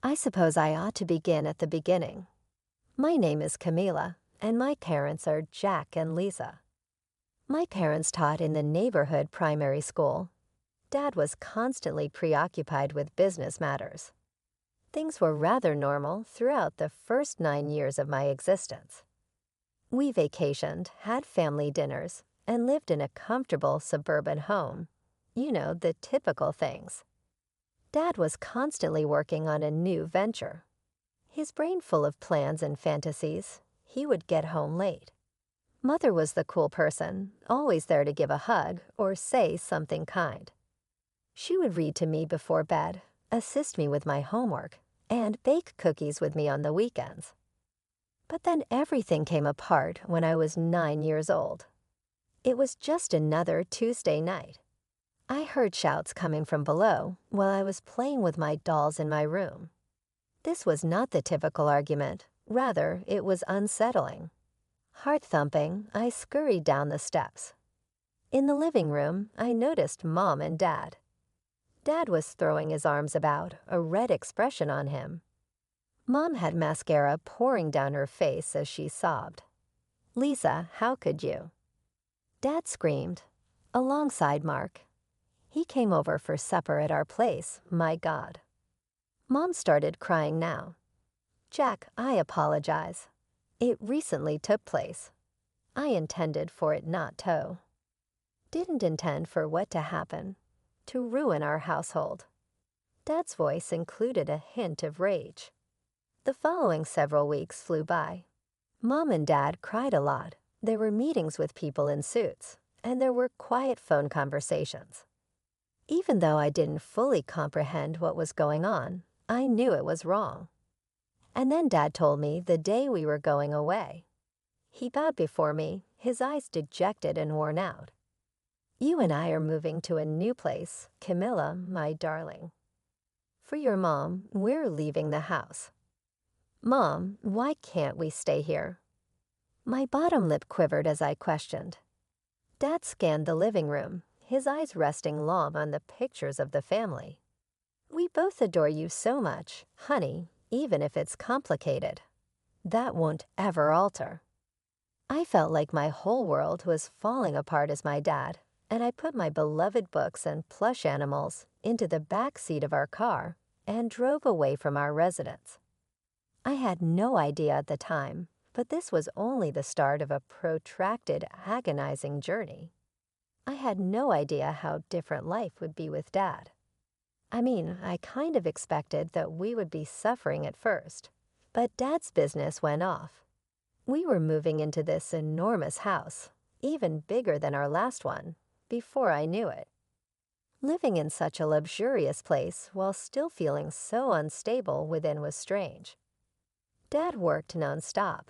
I suppose I ought to begin at the beginning. My name is Camila, and my parents are Jack and Lisa. My parents taught in the neighborhood primary school. Dad was constantly preoccupied with business matters. Things were rather normal throughout the first 9 years of my existence. We vacationed, had family dinners, and lived in a comfortable suburban home. You know, the typical things. Dad was constantly working on a new venture. His brain full of plans and fantasies, he would get home late. Mother was the cool person, always there to give a hug or say something kind. She would read to me before bed, assist me with my homework, and bake cookies with me on the weekends. But then everything came apart when I was 9 years old. It was just another Tuesday night. I heard shouts coming from below while I was playing with my dolls in my room. This was not the typical argument, rather it was unsettling. Heart thumping, I scurried down the steps. In the living room, I noticed Mom and Dad. Dad was throwing his arms about, a red expression on him. Mom had mascara pouring down her face as she sobbed. "Lisa, how could you?" Dad screamed, alongside Mark. He came over for supper at our place, my God. Mom started crying now. "Jack, I apologize. It recently took place. I intended for it not to. Didn't intend for what to happen, to ruin our household." Dad's voice included a hint of rage. The following several weeks flew by. Mom and Dad cried a lot. There were meetings with people in suits, and there were quiet phone conversations. Even though I didn't fully comprehend what was going on, I knew it was wrong. And then Dad told me the day we were going away. He bowed before me, his eyes dejected and worn out. "You and I are moving to a new place, Camilla, my darling. For your mom, we're leaving the house." "Mom, why can't we stay here?" My bottom lip quivered as I questioned. Dad scanned the living room, his eyes resting long on the pictures of the family. "We both adore you so much, honey, even if it's complicated. That won't ever alter." I felt like my whole world was falling apart as my dad, and I put my beloved books and plush animals into the back seat of our car and drove away from our residence. I had no idea at the time, but this was only the start of a protracted, agonizing journey. I had no idea how different life would be with Dad. I mean, I kind of expected that we would be suffering at first, but Dad's business went off. We were moving into this enormous house, even bigger than our last one, before I knew it. Living in such a luxurious place while still feeling so unstable within was strange. Dad worked nonstop.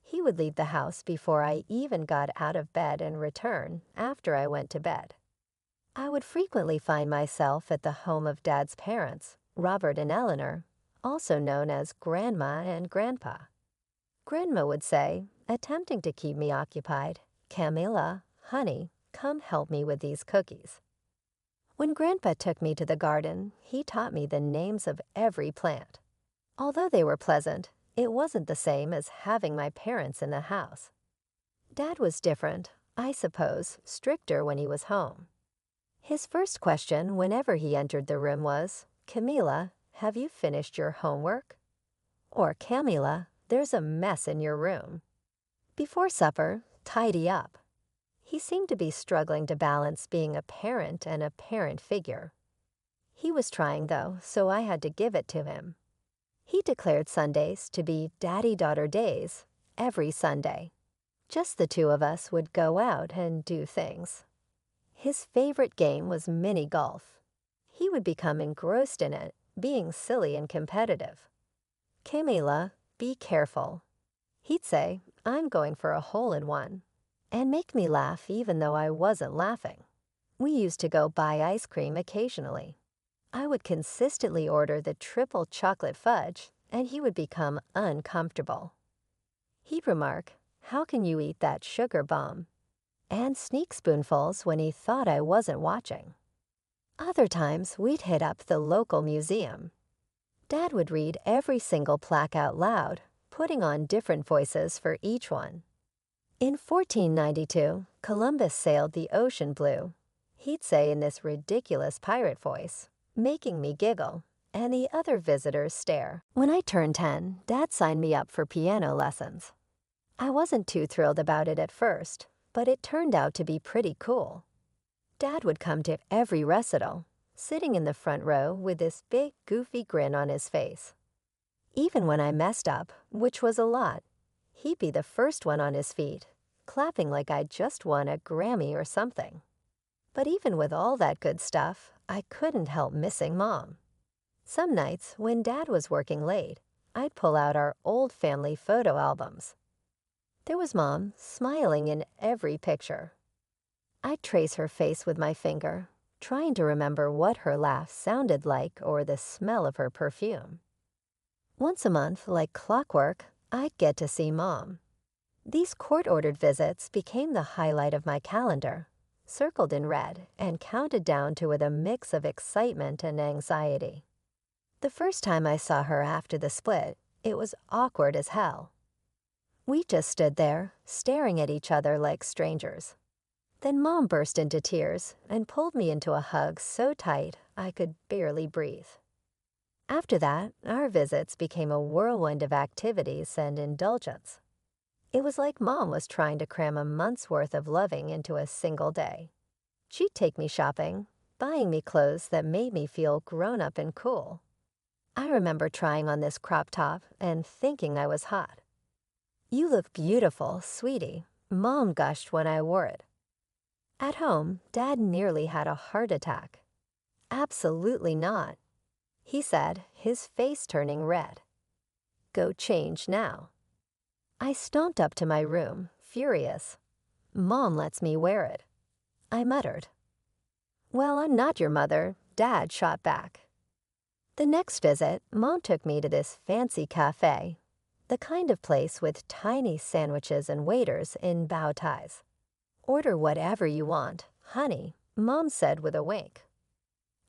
He would leave the house before I even got out of bed and return after I went to bed. I would frequently find myself at the home of Dad's parents, Robert and Eleanor, also known as Grandma and Grandpa. Grandma would say, attempting to keep me occupied, "Camilla, honey, come help me with these cookies." When Grandpa took me to the garden, he taught me the names of every plant. Although they were pleasant, it wasn't the same as having my parents in the house. Dad was different, I suppose, stricter when he was home. His first question whenever he entered the room was, "Camilla, have you finished your homework?" Or, "Camilla, there's a mess in your room." Before supper, tidy up. He seemed to be struggling to balance being a parent and a parent figure. He was trying, though, so I had to give it to him. He declared Sundays to be daddy-daughter days every Sunday. Just the two of us would go out and do things. His favorite game was mini golf. He would become engrossed in it, being silly and competitive. "Camila, be careful." He'd say, "I'm going for a hole-in-one," and make me laugh even though I wasn't laughing. We used to go buy ice cream occasionally. I would consistently order the triple chocolate fudge, and he would become uncomfortable. He'd remark, "How can you eat that sugar bomb?" and sneak spoonfuls when he thought I wasn't watching. Other times, we'd hit up the local museum. Dad would read every single plaque out loud, putting on different voices for each one. In 1492, Columbus sailed the ocean blue. He'd say in this ridiculous pirate voice, making me giggle, and the other visitors stare. When I turned 10, Dad signed me up for piano lessons. I wasn't too thrilled about it at first, but it turned out to be pretty cool. Dad would come to every recital, sitting in the front row with this big, goofy grin on his face. Even when I messed up, which was a lot, he'd be the first one on his feet, clapping like I'd just won a Grammy or something. But even with all that good stuff, I couldn't help missing Mom. Some nights, when Dad was working late, I'd pull out our old family photo albums. There was Mom, smiling in every picture. I'd trace her face with my finger, trying to remember what her laugh sounded like or the smell of her perfume. Once a month, like clockwork, I'd get to see Mom. These court-ordered visits became the highlight of my calendar, circled in red and counted down to with a mix of excitement and anxiety. The first time I saw her after the split, it was awkward as hell. We just stood there, staring at each other like strangers. Then Mom burst into tears and pulled me into a hug so tight I could barely breathe. After that, our visits became a whirlwind of activities and indulgence. It was like Mom was trying to cram a month's worth of loving into a single day. She'd take me shopping, buying me clothes that made me feel grown up and cool. I remember trying on this crop top and thinking I was hot. "You look beautiful, sweetie," Mom gushed when I wore it. At home, Dad nearly had a heart attack. "Absolutely not," he said, his face turning red. "Go change now." I stomped up to my room, furious. "Mom lets me wear it," I muttered. "Well, I'm not your mother," Dad shot back. The next visit, Mom took me to this fancy cafe, the kind of place with tiny sandwiches and waiters in bow ties. "Order whatever you want, honey," Mom said with a wink.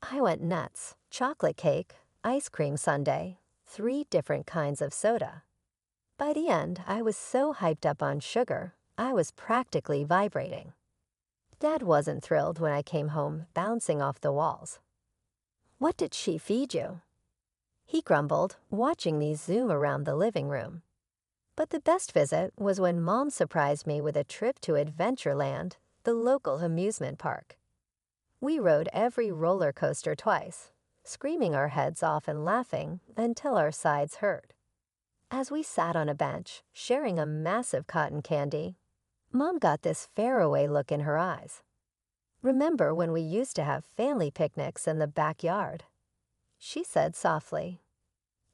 I went nuts. Chocolate cake, ice cream sundae, 3 different kinds of soda. By the end, I was so hyped up on sugar, I was practically vibrating. Dad wasn't thrilled when I came home bouncing off the walls. "What did she feed you?" he grumbled, watching me zoom around the living room. But the best visit was when Mom surprised me with a trip to Adventureland, the local amusement park. We rode every roller coaster twice, screaming our heads off and laughing until our sides hurt. As we sat on a bench, sharing a massive cotton candy, Mom got this faraway look in her eyes. "Remember when we used to have family picnics in the backyard?" She said softly.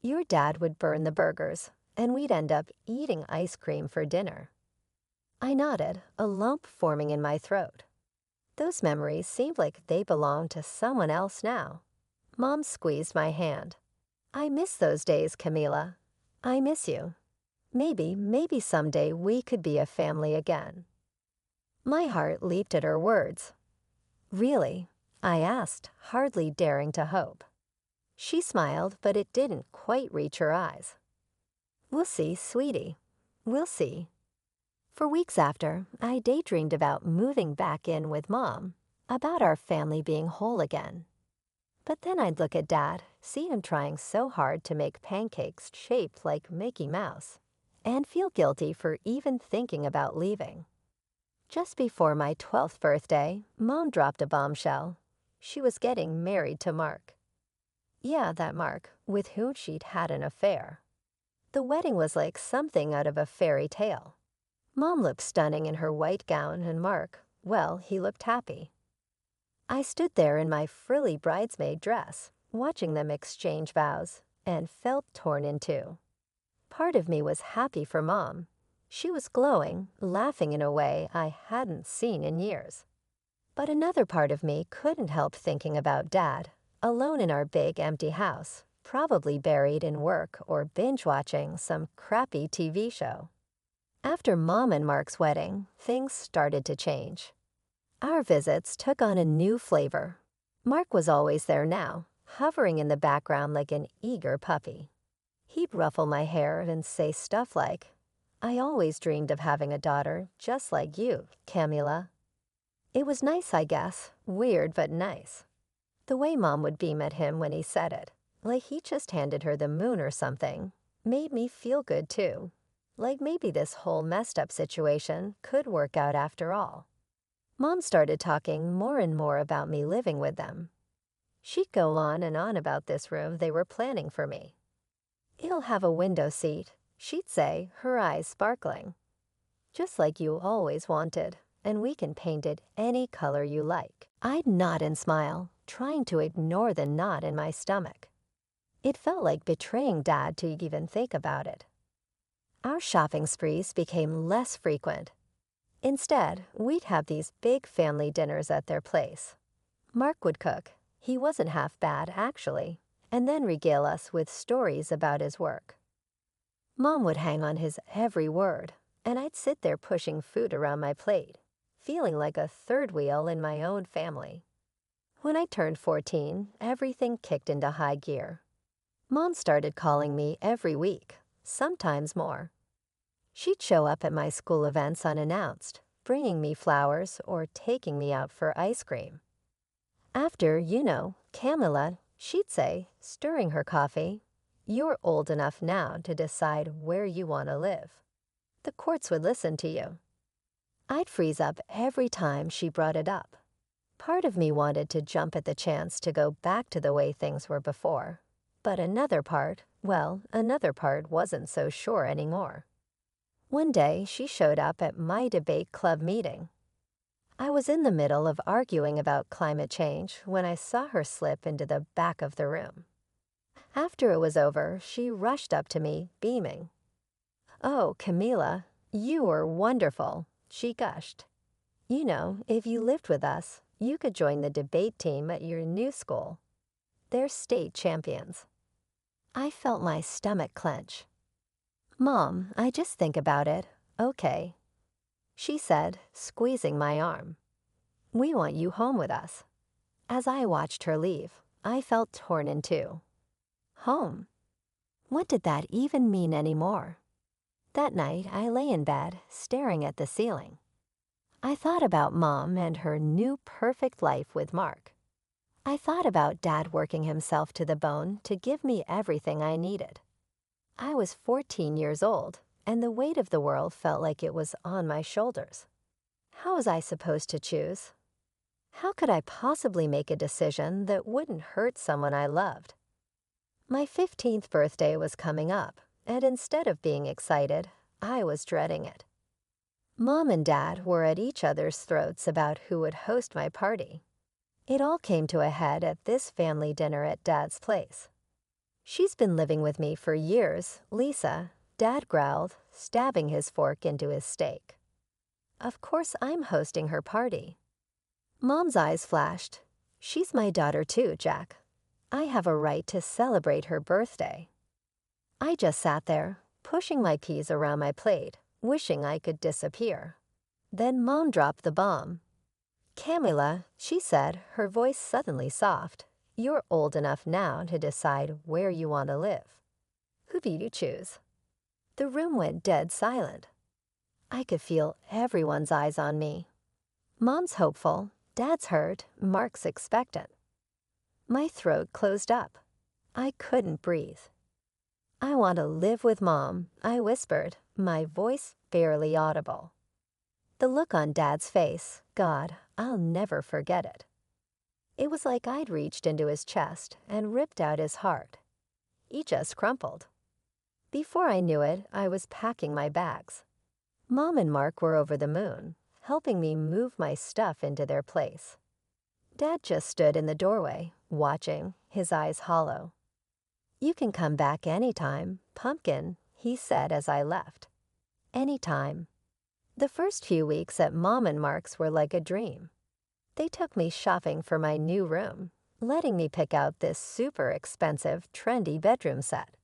"Your dad would burn the burgers, and we'd end up eating ice cream for dinner." I nodded, a lump forming in my throat. Those memories seemed like they belonged to someone else now. Mom squeezed my hand. "I miss those days, Camila. I miss you. Maybe someday we could be a family again." My heart leaped at her words. "Really?" I asked, hardly daring to hope. She smiled, but it didn't quite reach her eyes. "We'll see, sweetie. We'll see." For weeks after, I daydreamed about moving back in with Mom, about our family being whole again. But then I'd look at Dad, see him trying so hard to make pancakes shaped like Mickey Mouse, and feel guilty for even thinking about leaving. Just before my 12th birthday, Mom dropped a bombshell. She was getting married to Mark. Yeah, that Mark, with whom she'd had an affair. The wedding was like something out of a fairy tale. Mom looked stunning in her white gown, and Mark, well, he looked happy. I stood there in my frilly bridesmaid dress, watching them exchange vows, and felt torn in two. Part of me was happy for Mom. She was glowing, laughing in a way I hadn't seen in years. But another part of me couldn't help thinking about Dad, alone in our big empty house, probably buried in work or binge-watching some crappy TV show. After Mom and Mark's wedding, things started to change. Our visits took on a new flavor. Mark was always there now, hovering in the background like an eager puppy. He'd ruffle my hair and say stuff like, "I always dreamed of having a daughter just like you, Camila." It was nice, I guess. Weird, but nice. The way Mom would beam at him when he said it, like he just handed her the moon or something, made me feel good too. Like maybe this whole messed up situation could work out after all. Mom started talking more and more about me living with them. She'd go on and on about this room they were planning for me. "It'll have a window seat," she'd say, her eyes sparkling. "Just like you always wanted, and we can paint it any color you like." I'd nod and smile, trying to ignore the knot in my stomach. It felt like betraying Dad to even think about it. Our shopping sprees became less frequent. Instead, we'd have these big family dinners at their place. Mark would cook. He wasn't half bad, actually, and then regale us with stories about his work. Mom would hang on his every word, and I'd sit there pushing food around my plate, feeling like a third wheel in my own family. When I turned 14, everything kicked into high gear. Mom started calling me every week, sometimes more. She'd show up at my school events unannounced, bringing me flowers or taking me out for ice cream. After, Camilla, she'd say, stirring her coffee, "You're old enough now to decide where you want to live. The courts would listen to you." I'd freeze up every time she brought it up. Part of me wanted to jump at the chance to go back to the way things were before, but another part wasn't so sure anymore. One day, she showed up at my debate club meeting. I was in the middle of arguing about climate change when I saw her slip into the back of the room. After it was over, she rushed up to me, beaming. "Oh, Camila, you were wonderful," she gushed. "If you lived with us, you could join the debate team at your new school. They're state champions." I felt my stomach clench. "Mom, I just think about it, okay," she said, squeezing my arm. "We want you home with us." As I watched her leave, I felt torn in two. Home? What did that even mean anymore? That night, I lay in bed, staring at the ceiling. I thought about Mom and her new perfect life with Mark. I thought about Dad working himself to the bone to give me everything I needed. I was 14 years old, and the weight of the world felt like it was on my shoulders. How was I supposed to choose? How could I possibly make a decision that wouldn't hurt someone I loved? My 15th birthday was coming up, and instead of being excited, I was dreading it. Mom and Dad were at each other's throats about who would host my party. It all came to a head at this family dinner at Dad's place. "She's been living with me for years, Lisa," Dad growled, stabbing his fork into his steak. "Of course I'm hosting her party." Mom's eyes flashed. "She's my daughter too, Jack. I have a right to celebrate her birthday." I just sat there, pushing my peas around my plate, wishing I could disappear. Then Mom dropped the bomb. "Camila," she said, her voice suddenly soft, "you're old enough now to decide where you want to live. Who do you choose?" The room went dead silent. I could feel everyone's eyes on me. Mom's hopeful, Dad's hurt, Mark's expectant. My throat closed up. I couldn't breathe. "I want to live with Mom," I whispered, my voice barely audible. The look on Dad's face, God, I'll never forget it. It was like I'd reached into his chest and ripped out his heart. He just crumpled. Before I knew it, I was packing my bags. Mom and Mark were over the moon, helping me move my stuff into their place. Dad just stood in the doorway, watching, his eyes hollow. "You can come back anytime, Pumpkin," he said as I left. Anytime. The first few weeks at Mom and Mark's were like a dream. They took me shopping for my new room, letting me pick out this super expensive, trendy bedroom set.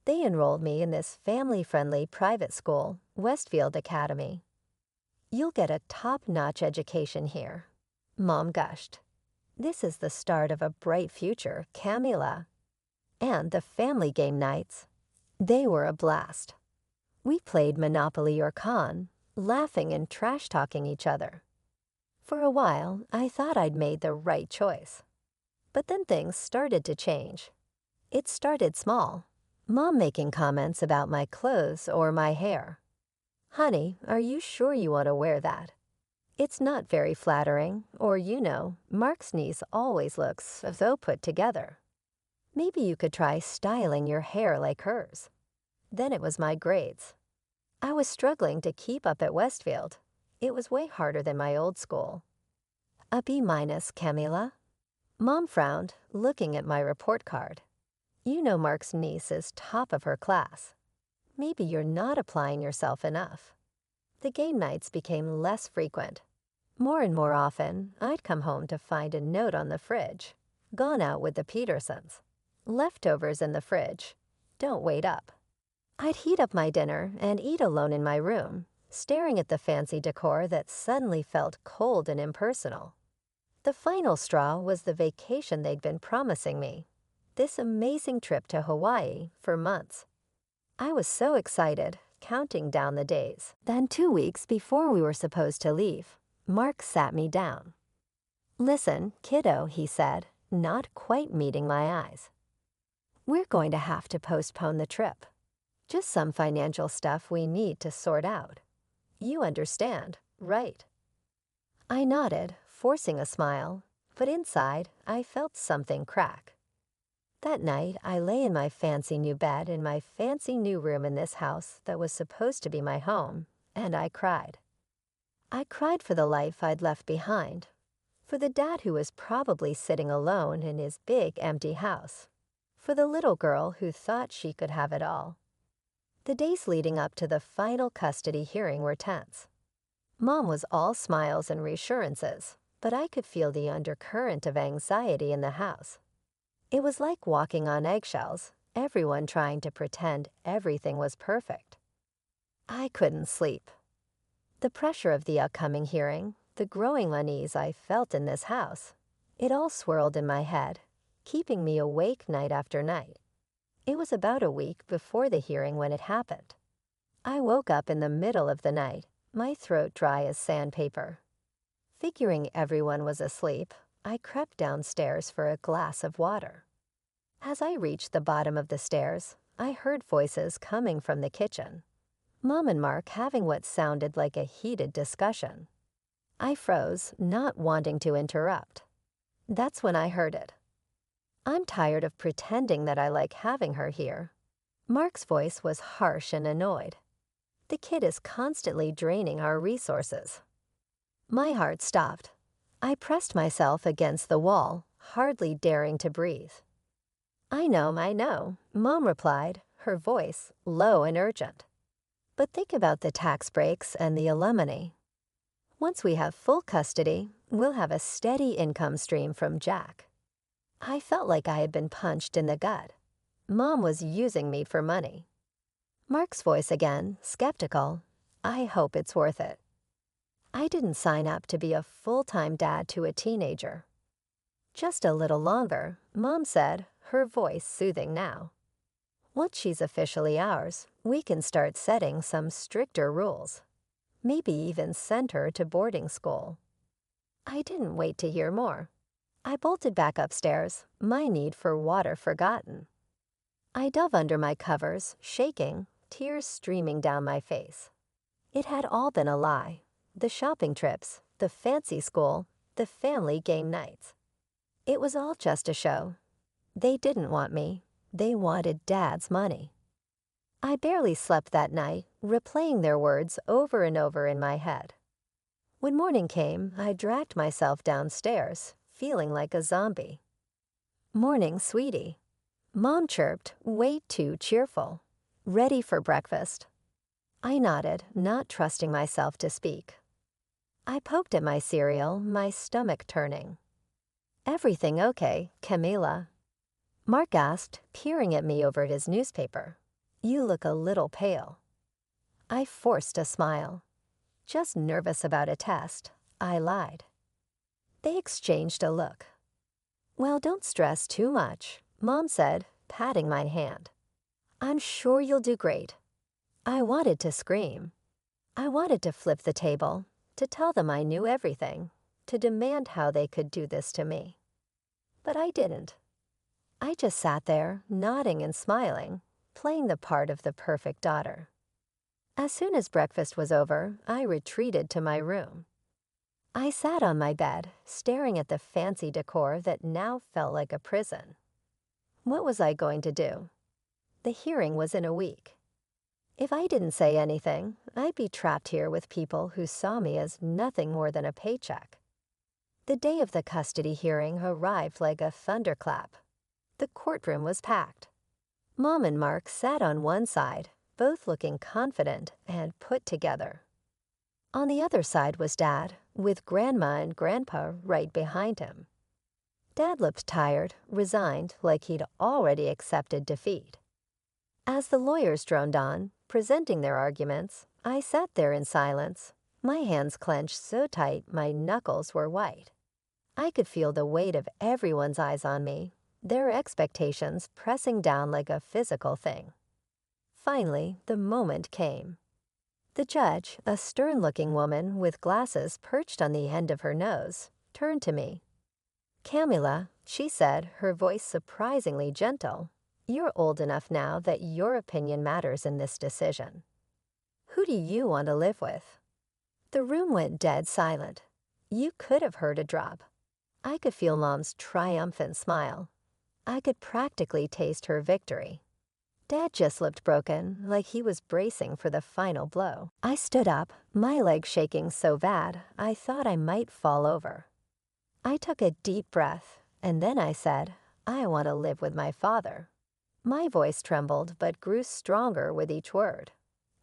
They enrolled me in this family-friendly private school, Westfield Academy. "You'll get a top-notch education here," Mom gushed. This is the start of a bright future, Camila. And the family game nights. They were a blast. We played Monopoly or Con, laughing and trash-talking each other. For a while, I thought I'd made the right choice. But then things started to change. It started small. Mom making comments about my clothes or my hair. "Honey, are you sure you want to wear that? It's not very flattering," or "Mark's niece always looks so put together. Maybe you could try styling your hair like hers." Then it was my grades. I was struggling to keep up at Westfield. It was way harder than my old school. A B-, Camila. Mom frowned, looking at my report card. "You know Mark's niece is top of her class. Maybe you're not applying yourself enough." The game nights became less frequent. More and more often, I'd come home to find a note on the fridge. "Gone out with the Petersons. Leftovers in the fridge. Don't wait up." I'd heat up my dinner and eat alone in my room, staring at the fancy decor that suddenly felt cold and impersonal. The final straw was the vacation they'd been promising me. This amazing trip to Hawaii for months. I was so excited, counting down the days. Then 2 weeks before we were supposed to leave, Mark sat me down. "Listen, kiddo," he said, not quite meeting my eyes. "We're going to have to postpone the trip. Just some financial stuff we need to sort out. You understand, right?" I nodded, forcing a smile, but inside I felt something crack. That night, I lay in my fancy new bed in my fancy new room in this house that was supposed to be my home, and I cried. I cried for the life I'd left behind, for the dad who was probably sitting alone in his big empty house, for the little girl who thought she could have it all. The days leading up to the final custody hearing were tense. Mom was all smiles and reassurances, but I could feel the undercurrent of anxiety in the house. It was like walking on eggshells, everyone trying to pretend everything was perfect. I couldn't sleep. The pressure of the upcoming hearing, the growing unease I felt in this house, it all swirled in my head, keeping me awake night after night. It was about a week before the hearing when it happened. I woke up in the middle of the night, my throat dry as sandpaper. Figuring everyone was asleep, I crept downstairs for a glass of water. As I reached the bottom of the stairs, I heard voices coming from the kitchen. Mom and Mark having what sounded like a heated discussion. I froze, not wanting to interrupt. That's when I heard it. "I'm tired of pretending that I like having her here." Mark's voice was harsh and annoyed. "The kid is constantly draining our resources." My heart stopped. I pressed myself against the wall, hardly daring to breathe. I know," Mom replied, her voice low and urgent. "But think about the tax breaks and the alimony. Once we have full custody, we'll have a steady income stream from Jack." I felt like I had been punched in the gut. Mom was using me for money. Mark's voice again, skeptical. "I hope it's worth it." I didn't sign up to be a full-time dad to a teenager. "Just a little longer," Mom said, her voice soothing now. "Once she's officially ours, we can start setting some stricter rules. Maybe even send her to boarding school." I didn't wait to hear more. I bolted back upstairs, my need for water forgotten. I dove under my covers, shaking, tears streaming down my face. It had all been a lie. The shopping trips, the fancy school, the family game nights. It was all just a show. They didn't want me. They wanted Dad's money. I barely slept that night, replaying their words over and over in my head. When morning came, I dragged myself downstairs, feeling like a zombie. "Morning, sweetie." Mom chirped, way too cheerful. "Ready for breakfast?" I nodded, not trusting myself to speak. I poked at my cereal, my stomach turning. "Everything okay, Camila?" Mark asked, peering at me over his newspaper. "You look a little pale." I forced a smile. "Just nervous about a test," I lied. They exchanged a look. Well, don't stress too much, Mom said, patting my hand. I'm sure you'll do great. I wanted to scream. I wanted to flip the table, to tell them I knew everything, to demand how they could do this to me. But I didn't. I just sat there, nodding and smiling, playing the part of the perfect daughter. As soon as breakfast was over, I retreated to my room. I sat on my bed, staring at the fancy decor that now felt like a prison. What was I going to do? The hearing was in a week. If I didn't say anything, I'd be trapped here with people who saw me as nothing more than a paycheck. The day of the custody hearing arrived like a thunderclap. The courtroom was packed. Mom and Mark sat on one side, both looking confident and put together. On the other side was Dad, with Grandma and Grandpa right behind him. Dad looked tired, resigned, like he'd already accepted defeat. As the lawyers droned on, presenting their arguments, I sat there in silence, my hands clenched so tight my knuckles were white. I could feel the weight of everyone's eyes on me, their expectations pressing down like a physical thing. Finally, the moment came. The judge, a stern-looking woman with glasses perched on the end of her nose, turned to me. "Camila," she said, her voice surprisingly gentle, "you're old enough now that your opinion matters in this decision. Who do you want to live with?" The room went dead silent. You could have heard a drop. I could feel Mom's triumphant smile. I could practically taste her victory. Dad just looked broken, like he was bracing for the final blow. I stood up, my legs shaking so bad I thought I might fall over. I took a deep breath, and then I said, "I want to live with my father." My voice trembled but grew stronger with each word.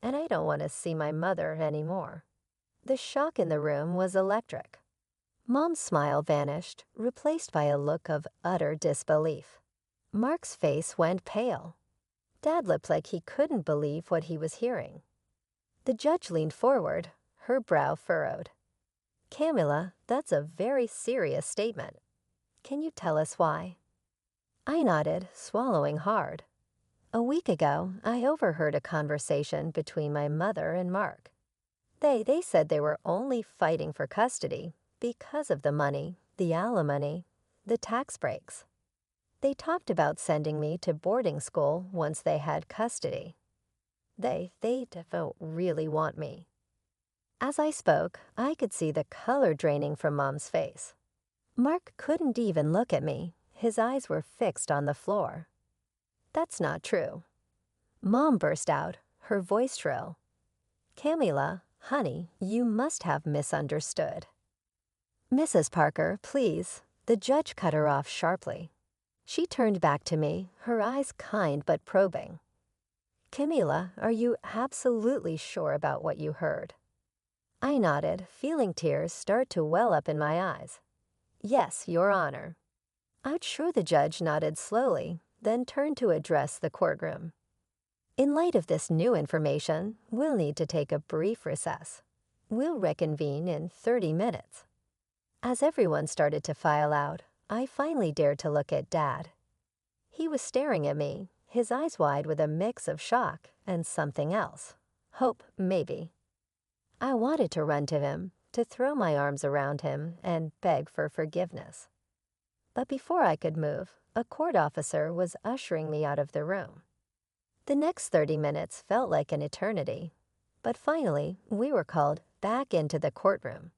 And I don't want to see my mother anymore. The shock in the room was electric. Mom's smile vanished, replaced by a look of utter disbelief. Mark's face went pale. Dad looked like he couldn't believe what he was hearing. The judge leaned forward, her brow furrowed. "Camila, that's a very serious statement. Can you tell us why?" I nodded, swallowing hard. A week ago, I overheard a conversation between my mother and Mark. They said they were only fighting for custody because of the money, the alimony, the tax breaks. They talked about sending me to boarding school once they had custody. They don't really want me. As I spoke, I could see the color draining from Mom's face. Mark couldn't even look at me. His eyes were fixed on the floor. "That's not true." Mom burst out, her voice shrill. "Camila, honey, you must have misunderstood." "Mrs. Parker, please." The judge cut her off sharply. She turned back to me, her eyes kind but probing. "Camila, are you absolutely sure about what you heard?" I nodded, feeling tears start to well up in my eyes. "Yes, Your Honor." I'm sure the judge nodded slowly, then turned to address the courtroom. "In light of this new information, we'll need to take a brief recess. We'll reconvene in 30 minutes. As everyone started to file out, I finally dared to look at Dad. He was staring at me, his eyes wide with a mix of shock and something else. Hope, maybe. I wanted to run to him, to throw my arms around him and beg for forgiveness. But before I could move, a court officer was ushering me out of the room. The next 30 minutes felt like an eternity, but finally we were called back into the courtroom.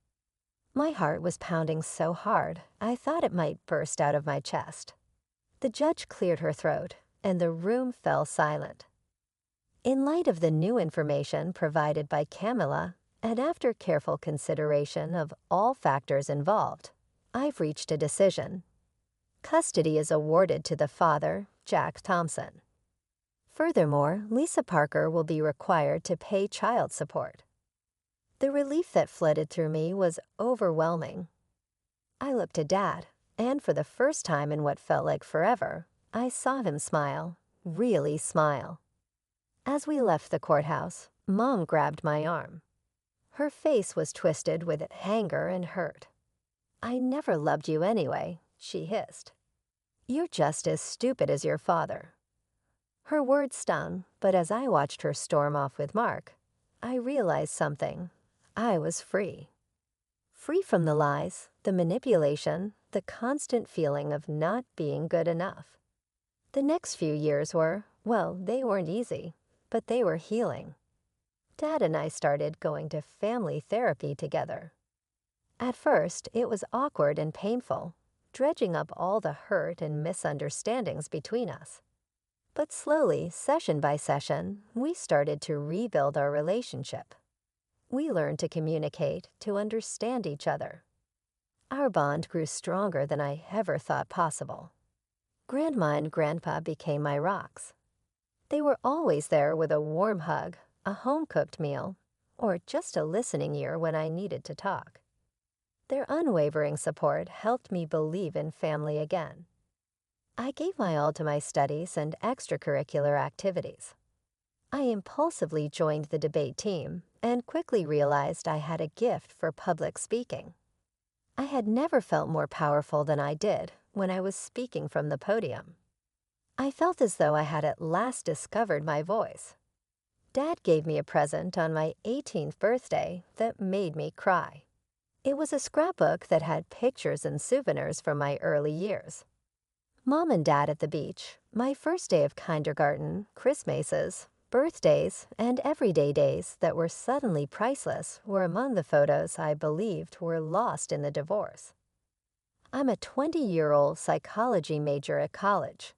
My heart was pounding so hard I thought it might burst out of my chest. The judge cleared her throat, and the room fell silent. "In light of the new information provided by Camila, and after careful consideration of all factors involved, I've reached a decision. Custody is awarded to the father, Jack Thompson. Furthermore, Lisa Parker will be required to pay child support." The relief that flooded through me was overwhelming. I looked at Dad, and for the first time in what felt like forever, I saw him smile, really smile. As we left the courthouse, Mom grabbed my arm. Her face was twisted with anger and hurt. "I never loved you anyway," she hissed. "You're just as stupid as your father." Her words stung, but as I watched her storm off with Mark, I realized something. I was free. Free from the lies, the manipulation, the constant feeling of not being good enough. The next few years were, well, they weren't easy, but they were healing. Dad and I started going to family therapy together. At first, it was awkward and painful, dredging up all the hurt and misunderstandings between us. But slowly, session by session, we started to rebuild our relationship. We learned to communicate, to understand each other. Our bond grew stronger than I ever thought possible. Grandma and Grandpa became my rocks. They were always there with a warm hug, a home-cooked meal, or just a listening ear when I needed to talk. Their unwavering support helped me believe in family again. I gave my all to my studies and extracurricular activities. I impulsively joined the debate team and quickly realized I had a gift for public speaking. I had never felt more powerful than I did when I was speaking from the podium. I felt as though I had at last discovered my voice. Dad gave me a present on my 18th birthday that made me cry. It was a scrapbook that had pictures and souvenirs from my early years. Mom and Dad at the beach, my first day of kindergarten, Christmases, birthdays, and everyday days that were suddenly priceless were among the photos I believed were lost in the divorce. I'm a 20-year-old psychology major at college.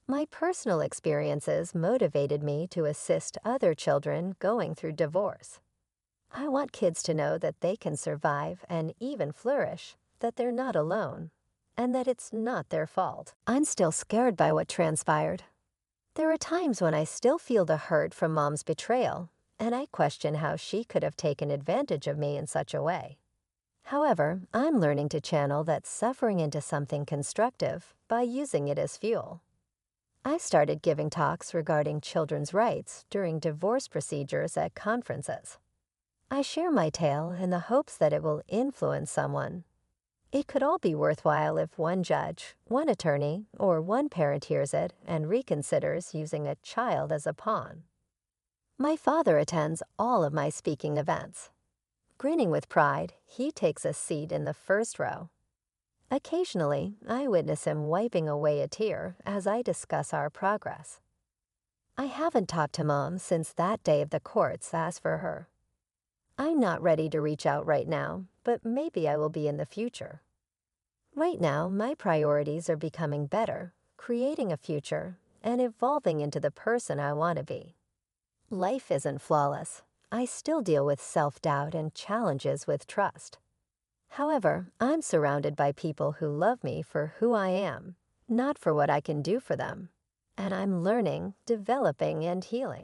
My personal experiences motivated me to assist other children going through divorce. I want kids to know that they can survive and even flourish, that they're not alone, and that it's not their fault. I'm still scared by what transpired. There are times when I still feel the hurt from Mom's betrayal, and I question how she could have taken advantage of me in such a way. However, I'm learning to channel that suffering into something constructive by using it as fuel. I started giving talks regarding children's rights during divorce procedures at conferences. I share my tale in the hopes that it will influence someone. It could all be worthwhile if one judge, one attorney, or one parent hears it and reconsiders using a child as a pawn. My father attends all of my speaking events. Grinning with pride, he takes a seat in the first row. Occasionally, I witness him wiping away a tear as I discuss our progress. I haven't talked to Mom since that day of the courts asked for her. I'm not ready to reach out right now, but maybe I will be in the future. Right now, my priorities are becoming better, creating a future, and evolving into the person I want to be. Life isn't flawless. I still deal with self-doubt and challenges with trust. However, I'm surrounded by people who love me for who I am, not for what I can do for them. And I'm learning, developing, and healing.